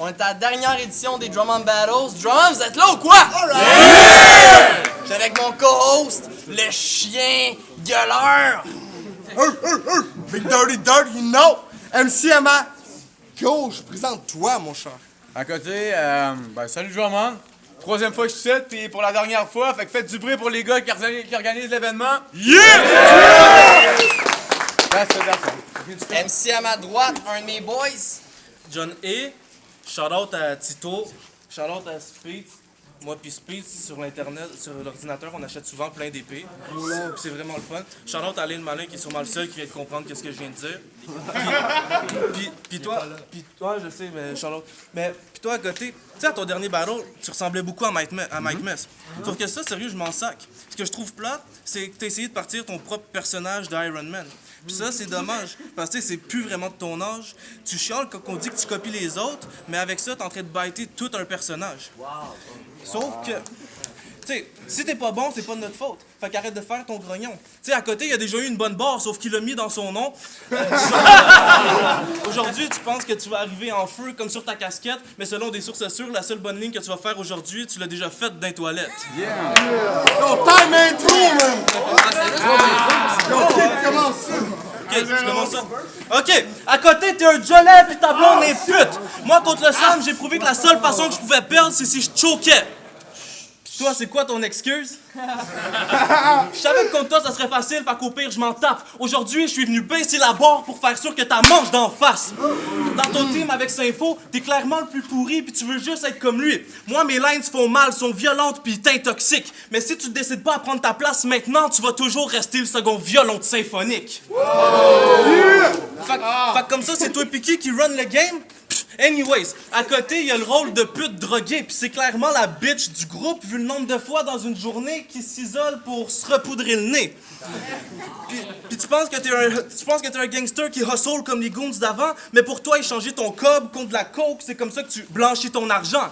On est à la dernière édition des Drum and Battles. Drum, vous êtes là ou quoi? Je suis avec mon co-host, le chien gueuleur. Big Dirty Dirt, you know! MC à ma gauche, présente-toi, mon cher. À côté, salut Drummond. Troisième fois que je suis ici, puis pour la dernière fois, fait que faites du bruit pour les gars qui organisent l'événement. Yeah! That's it. MC à ma droite, un de mes boys. John A. Shout-out à Tito. Shout-out à Speed. Moi puis Speed, sur l'internet, sur l'ordinateur, on achète souvent plein d'épées. C'est vraiment le fun. Shout-out à Lynn Malin, qui est sûrement le seul qui vient de comprendre qu'est-ce que je viens de dire. Puis toi, je sais, mais shout-out. Mais puis toi, à côté, tu sais, à ton dernier battle, tu ressemblais beaucoup à Mike Mess. Sauf que ça, sérieux, je m'en sac. Ce que je trouve plate, c'est que t'as essayé de partir ton propre personnage d'Iron Man. Puis ça, c'est dommage, parce que c'est plus vraiment de ton âge. Tu chiales quand on dit que tu copies les autres, mais avec ça, t'es en train de biter tout un personnage. Sauf que, tu sais, si t'es pas bon, c'est pas de notre faute. Fait qu'arrête de faire ton grognon. Tu sais, à côté, il y a déjà eu une bonne barre, sauf qu'il l'a mis dans son nom. Aujourd'hui, tu penses que tu vas arriver en feu comme sur ta casquette, mais selon des sources sûres, la seule bonne ligne que tu vas faire aujourd'hui, tu l'as déjà faite dans les toilettes. Yo, time intro, man! Yo, commence ça! Ok, je commence ça. Ok, à côté, t'es un jolet pis ta blonde est pute. Moi, contre le Sam, j'ai prouvé que la seule façon que je pouvais perdre, c'est si je choquais. Pis toi, c'est quoi ton excuse? Je savais que contre toi, ça serait facile, fait qu'au pire, je m'en tape. Aujourd'hui, je suis venu baisser la barre pour faire sûr que t'as manges d'en face. Dans ton team avec Sinfo, t'es clairement le plus pourri pis tu veux juste être comme lui. Moi, mes lines font mal, sont violentes pis t'intoxiques. Mais si tu décides pas à prendre ta place maintenant, tu vas toujours rester le second violon de symphonique. Fait que comme ça, c'est toi Piqué qui run le game? Anyways, à côté, il y a le rôle de pute droguée, puis c'est clairement la bitch du groupe, vu le nombre de fois dans une journée qui s'isole pour se repoudrer le nez. Puis tu penses que t'es un gangster qui hustle comme les goons d'avant, mais pour toi, échanger ton cob contre de la coke, c'est comme ça que tu blanchis ton argent.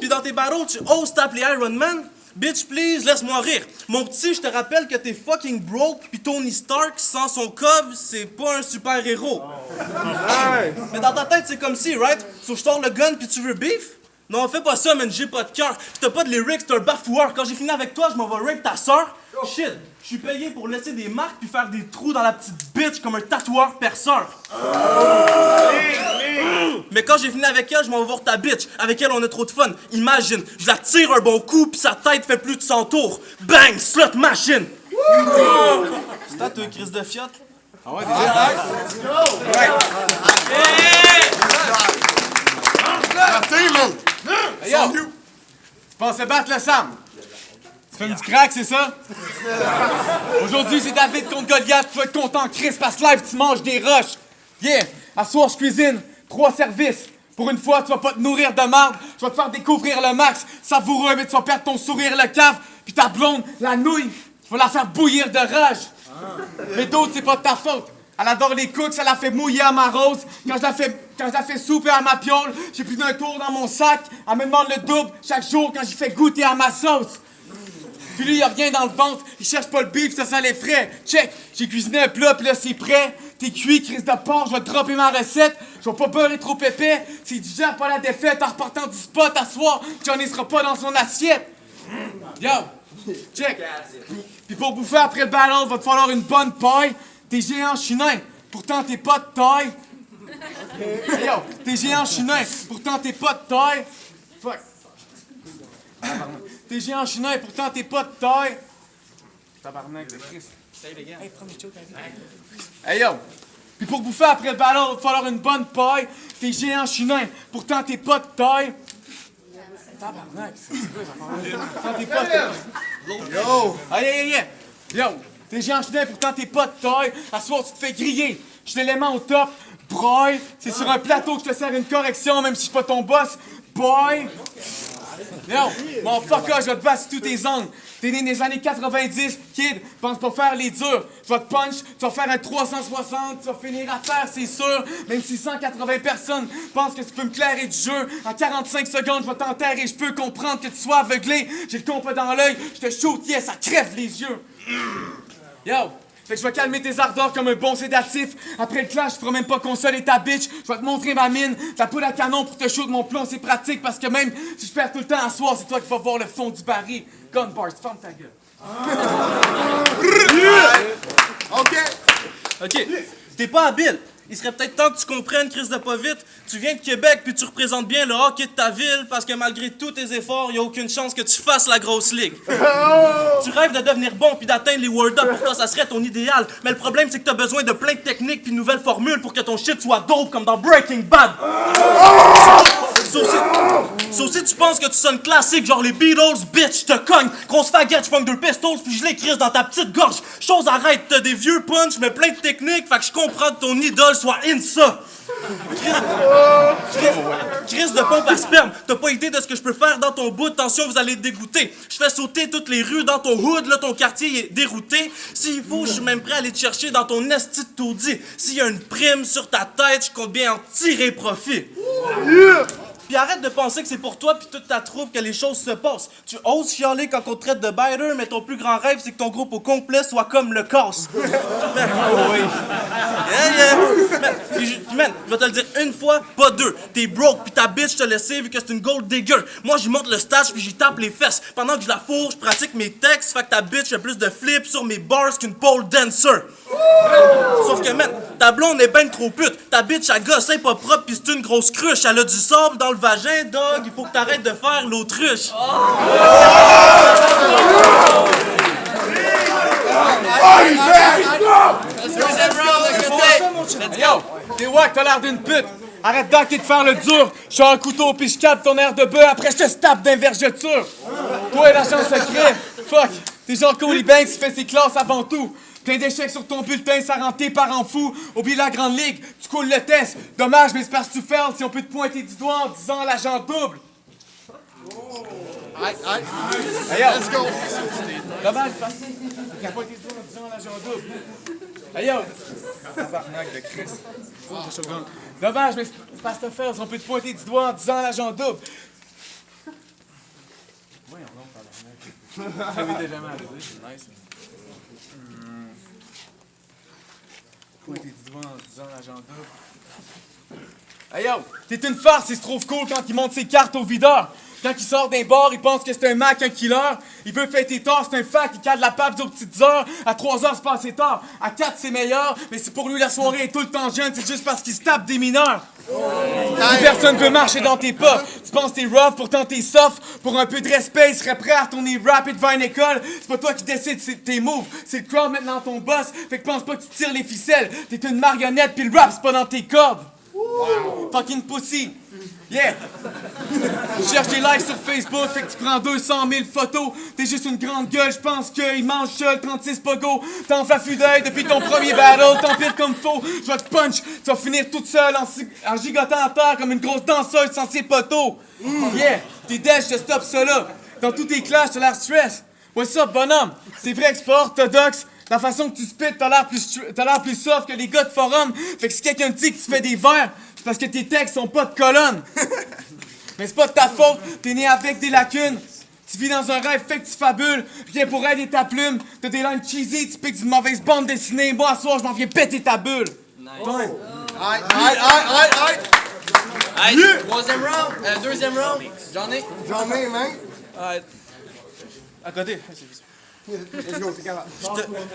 Puis dans tes battles, tu oses t'appeler Iron Man? Bitch, please, laisse-moi rire. Mon petit, je te rappelle que t'es fucking broke, pis Tony Stark, sans son cob, c'est pas un super-héros. Mais dans ta tête, c'est comme si, right? So, je sors le gun, pis tu veux beef? Non, fais pas ça, man, j'ai pas de cœur. T'as pas de lyrics, t'es un bafoueur. Quand j'ai fini avec toi, je m'en vais rape ta sœur. Shit, je suis payé pour laisser des marques puis faire des trous dans la petite bitch comme un tatoueur perceur. Mais quand j'ai fini avec elle, je m'en vais voir ta bitch. Avec elle, on a trop de fun. Imagine, je la tire un bon coup puis sa tête fait plus de 100 tours. Bang, slot machine. C'est à toi, crise de fiotte. Ah ouais, déjà? Partez, man! Hey, yo! Tu pensais battre le Sam? Tu fais du crack, c'est ça? Aujourd'hui, c'est David contre Goliath. Tu vas être content, Chris, parce que live, tu manges des roches. Yeah! À soir, je cuisine. 3 services. Pour une fois, tu vas pas te nourrir de marde. Je vais te faire découvrir le max. Savoureux, mais tu vas perdre ton sourire, le cave. Puis ta blonde, la nouille, tu vas la faire bouillir de rage. Mais d'autres, c'est pas de ta faute. Elle adore les cooks, ça la fait mouiller à ma rose. Quand je la fais souper à ma piole, j'ai plus d'un tour dans mon sac. Elle me demande le double chaque jour quand j'y fais goûter à ma sauce. Puis lui, il a rien dans le ventre, il cherche pas le beef, ça sent les frais. Check, j'ai cuisiné un plat, puis là, c'est prêt. T'es cuit, crise de porc, je vais te dropper ma recette. Je vais pas beurrer trop épais. C'est du genre pas la défaite en repartant du spot à soir. Johnny sera pas dans son assiette. Yo, check. Puis pour bouffer après le battle, va te falloir une bonne paille. T'es géant, je suis nain, pourtant t'es pas de taille. Yo, t'es géant, je suis nain, pourtant t'es pas de taille. Fuck. T'es géant, je suis nain, pourtant t'es pas de taille. Tabarnak de Christ. Hey, prends mes chokes, hey yo! Puis pour bouffer après le ballon, il va te falloir une bonne paille. T'es géant, je suis nain, pourtant t'es pas de taille. Tabarnak, c'est quoi ça? Pourtant t'es pas de taille. Yo! Aïe! Yo! T'es géant, je suis nain, pourtant t'es pas de taille. À ce soir, tu te fais griller. Je suis l'élément au top. Broil, c'est sur un plateau que je te sers une correction, même si je suis pas ton boss. Boy! Yo, mon fucker, je vais te battre sur tous tes angles. T'es né dans les années 90, kid, pense pas faire les durs. Je vais te punch, tu vas faire un 360, tu vas finir à terre, c'est sûr. Même si 180 personnes pensent que tu peux me clairer du jeu, en 45 secondes, je vais t'enterrer, je peux comprendre que tu sois aveuglé. J'ai le compas dans l'œil, je te shoot, yes, ça crève les yeux. Yo, Fait que je vais calmer tes ardeurs comme un bon sédatif. Après le clash, tu feras même pas consoler ta bitch. Je vais te montrer ma mine. La poudre à canon pour te shoot mon plomb, c'est pratique parce que même si je perds tout le temps à soir, c'est toi qui vas voir le fond du baril. Gun bars, ferme ta gueule. OK. T'es pas habile. Il serait peut-être temps que tu comprennes, Chris de pas vite. Tu viens de Québec puis tu représentes bien le hockey de ta ville parce que malgré tous tes efforts, y a aucune chance que tu fasses la grosse ligue. Tu rêves de devenir bon puis d'atteindre les World Up. Pour toi, ça serait ton idéal. Mais le problème, c'est que t'as besoin de plein de techniques puis de nouvelles formules pour que ton shit soit dope comme dans Breaking Bad. Ça aussi, tu penses que tu sonnes classique, genre les Beatles, bitch, je te cogne. Grosse faguette, je pogne 2 pistols puis je les crisse dans ta petite gorge. Chose arrête, t'as des vieux punch, mais plein de techniques, fait que je comprends que ton idole soit in ça. Chris de pompe à sperme, t'as pas idée de ce que je peux faire dans ton bout, attention, vous allez être dégoûté. Je fais sauter toutes les rues dans ton hood, là, ton quartier est dérouté. S'il faut, je suis même prêt à aller te chercher dans ton esti de taudis. S'il y a une prime sur ta tête, je compte bien en tirer profit. Puis arrête de penser que c'est pour toi puis toute ta troupe que les choses se passent. Tu oses chialer quand on te traite de biter, mais ton plus grand rêve, c'est que ton groupe au complet soit comme le casse. Puis man, je vais te le dire une fois, pas deux. T'es broke puis ta bitch te laisse vu que c'est une gold digger. Moi, j'y monte le stage puis j'y tape les fesses. Pendant que je la fourre, je pratique mes textes, fait que ta bitch a plus de flips sur mes bars qu'une pole dancer. Sauf que, man, ta blonde est ben trop pute. Ta bitch, elle gosse, elle est pas propre pis c'est une grosse cruche. Elle a du sable dans le vagin, dog. Il faut que t'arrêtes de faire l'autruche. Yo, t'es wack, t'as l'air d'une pute. Arrête d'enquêter de faire le dur. Je suis un couteau puis je capte ton air de bœuf. Après, je te tape d'invergeture. Toi et la chance secret. Fuck, t'es genre Cody Banks qui fait ses classes avant tout. Plein d'échecs sur ton bulletin, ça rend tes parents fous. Oublie la grande ligue, tu coules le test. Dommage, mais c'est parce que tu fails si on peut te pointer du doigt en disant l'agent double. Let's go. Dommage, parce que tu as pointé du doigt en disant l'agent double. Hey yo! Tabarnak de Christ. Dommage, mais c'est parce que tu fails si on peut te pointer du doigt en disant l'agent double. Voyons donc, tabarnak. Ça m'était jamais arrivé, c'est nice. Pointer du doigt en disant l'agent double. Hey yo, t'es une farce, il se trouve cool quand il monte ses cartes au videur. Quand il sort d'un bar, il pense que c'est un Mac, un killer. Il veut fêter tard, c'est un fac, il cadre la pape aux petites heures. À 3 heures, c'est passé tard. À 4, c'est meilleur. Mais c'est pour lui, la soirée est tout le temps jeune, c'est juste parce qu'il se tape des mineurs. Personne veut marcher dans tes pas. Tu penses que t'es rough, pourtant t'es soft. Pour un peu de respect, il serait prêt à retourner rapid devant une école. C'est pas toi qui décides tes moves, c'est le crowd maintenant ton boss. Fait que pense pas que tu tires les ficelles. T'es une marionnette, pis le rap, c'est pas dans tes cordes. Fucking pussy. Yeah! Je cherche des likes sur Facebook, fait que tu prends 200 000 photos. T'es juste une grande gueule, je pense qu'il mange seul 36 pogos. T'en fais d'œil depuis ton premier battle, t'empiles comme faux. Je vais te punch, tu vas finir toute seule en gigotant à terre comme une grosse danseuse sans ses poteaux. Yeah! T'es dead, je te stoppe ça là. Dans tous tes clashs, t'as l'air stress. What's up, bonhomme? C'est vrai que c'est pas orthodoxe. La façon que tu spits, t'as l'air plus soft que les gars de forum. Fait que si quelqu'un te dit que tu fais des vers, c'est parce que tes textes sont pas de colonne. Mais c'est pas de ta faute, t'es né avec des lacunes. Tu vis dans un rêve, fait que tu fabules. Rien pour aider ta plume. T'as des lines cheesy, tu piques d'une mauvaise bande dessinée. Moi, à soir, je m'en viens péter ta bulle. Aïe, troisième round, deuxième round. J'en ai, man. À côté. Je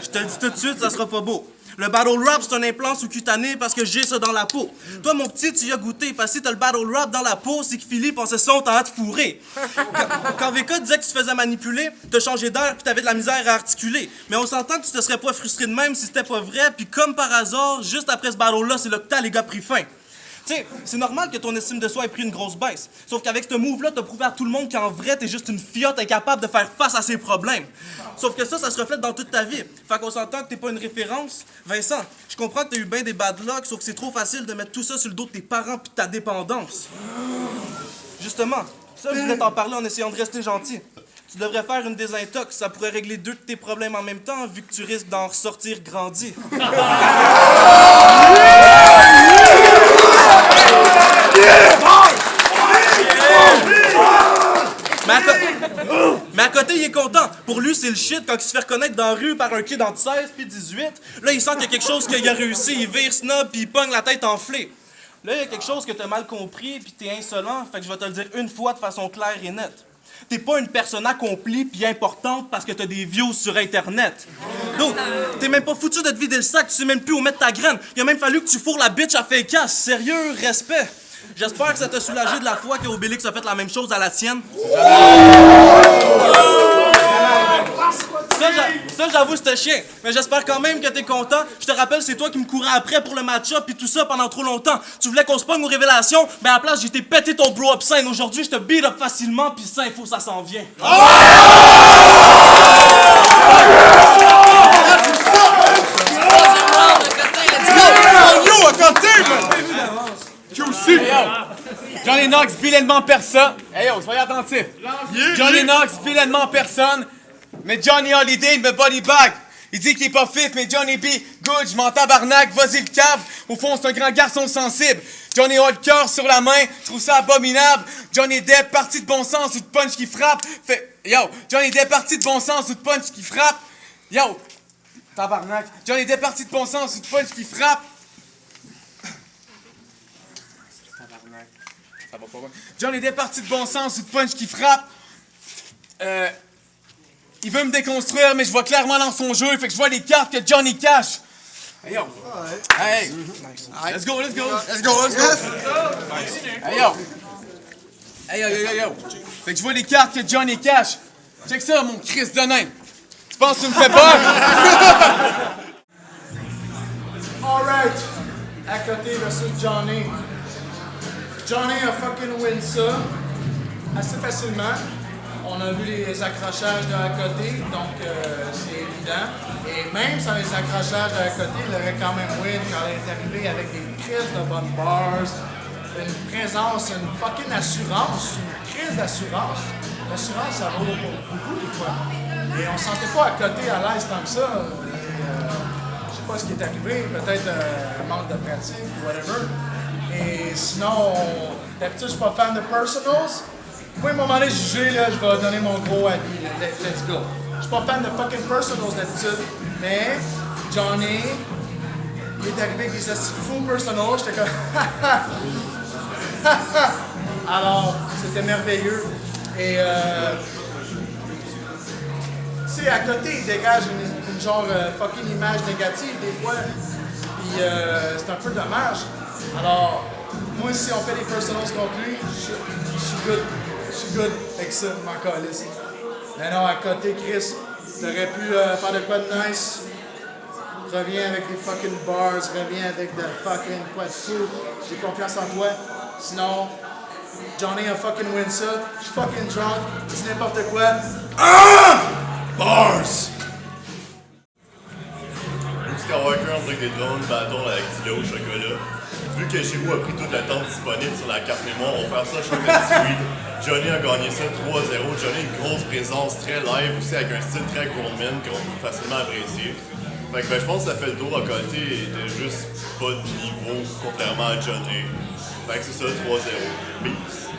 te le dis tout de suite, ça sera pas beau. Le battle rap, c'est un implant sous-cutané parce que j'ai ça dans la peau. Toi, mon petit, tu y as goûté. Parce que si t'as le battle rap dans la peau, c'est que Philippe pensait ça, on t'en de fourrer. Quand VK disait que tu te faisais manipuler, t'as changé d'air puis t'avais de la misère à articuler. Mais on s'entend que tu te serais pas frustré de même si c'était pas vrai. Puis comme par hasard, juste après ce battle-là, c'est là que t'as les gars pris fin. Tu sais, c'est normal que ton estime de soi ait pris une grosse baisse. Sauf qu'avec ce move-là, t'as prouvé à tout le monde qu'en vrai, t'es juste une fiotte incapable de faire face à ses problèmes. Sauf que ça se reflète dans toute ta vie. Fait qu'on s'entend que t'es pas une référence. Vincent, je comprends que t'as eu bien des bad luck, sauf que c'est trop facile de mettre tout ça sur le dos de tes parents pis de ta dépendance. Justement, ça, je voulais t'en parler en essayant de rester gentil. Tu devrais faire une désintox, ça pourrait régler 2 de tes problèmes en même temps, vu que tu risques d'en ressortir grandi. Mais à côté, il est content. Pour lui, c'est le shit quand il se fait reconnaître dans la rue par un kid entre 16 puis 18. Là, il sent qu'il y a quelque chose qu'il a réussi. Il vire snob puis il pogne la tête enflée. Là, il y a quelque chose que t'as mal compris puis t'es insolent. Fait que je vais te le dire une fois de façon claire et nette. T'es pas une personne accomplie puis importante parce que t'as des views sur Internet. Donc, t'es même pas foutu de te vider le sac, tu sais même plus où mettre ta graine. Il a même fallu que tu fourres la bitch à Fake-Ass. Sérieux, respect. J'espère que ça t'a soulagé de la fois qu'Obélix a fait la même chose à la tienne. Ça, j'avoue, c'était chien. Mais j'espère quand même que t'es content. Je te rappelle, c'est toi qui me courais après pour le match-up et tout ça pendant trop longtemps. Tu voulais qu'on se pogne aux révélations, mais à la place, j'ai été pété ton bro-up scène. Aujourd'hui, je te beat up facilement, pis ça, il faut ça s'en vient. Yo, à côté, tu aussi. Johnny Knox, vilainement personne. Hey yo, soyez attentifs. Johnny Knox, vilainement personne. Mais Johnny Holiday, il me body bag. Il dit qu'il est pas fit, mais Johnny B, good, je m'en tabarnak, vas-y le cave. Au fond, c'est un grand garçon sensible. Johnny a le cœur sur la main, je trouve ça abominable. Johnny Depp, parti de bon sens ou de punch qui frappe. Fait, yo, Johnny Depp, parti de bon sens ou de punch qui frappe. Yo, tabarnak. Johnny Depp, parti de bon sens ou de punch qui frappe. Tabarnak. Ça va pas bien. Johnny Depp, parti de bon sens ou de punch qui frappe. Il veut me déconstruire, mais je vois clairement dans son jeu, fait que je vois les cartes que Johnny cache. Hey yo! Hey! Let's go, let's go! Let's go, let's go. Hey yo! Hey yo, yo, yo, yo! Fait que je vois les cartes que Johnny cache. Check ça, mon Christ de nain! Tu penses que tu me fais peur? Alright, à côté versus Johnny. Johnny a fucking win ça assez facilement. On a vu les accrochages de à côté, donc c'est évident. Et même sans les accrochages de à côté, il aurait quand même win quand il est arrivé avec des crises de bonnes bars, une présence, une fucking assurance, une crise d'assurance. L'assurance, ça vaut beaucoup des fois. Et on sentait pas à côté à l'aise tant que ça. Je sais pas ce qui est arrivé, peut-être un manque de pratique ou whatever. Et sinon, d'habitude, je suis pas fan de personals. Moi, à un moment donné, jugé, là, je vais donner mon gros avis. Là. Let's go. Je suis pas fan de fucking personals d'habitude, mais Johnny, il est arrivé avec des fous personals. J'étais comme. Alors, c'était merveilleux. Et, tu sais, à côté, il dégage une genre fucking image négative des fois. Puis, c'est un peu dommage. Alors, moi, si on fait des personals contre lui, je suis good. Je suis good avec ça, je m'en calisse. Mais non, à côté, Chris, t'aurais pu faire de quoi de nice. Reviens avec des fucking bars, reviens avec de fucking quoi de fou. J'ai confiance en toi. Sinon, Johnny a fucking win ça. Je suis fucking drunk, dis n'importe quoi. Bars. Jusqu'à Walker, on dirait que des drones bâtons avec du lait au chocolat. Vu que Giroud a pris toute la tente disponible sur la carte mémoire, on va faire ça chocolat sweet. Johnny a gagné ça 3-0. Johnny a une grosse présence, très live aussi, avec un style très grown-man qu'on peut facilement apprécier. Fait que je pense que ça fait le tour à côté et était juste pas de niveau, contrairement à Johnny. Fait que c'est ça, 3-0. Peace.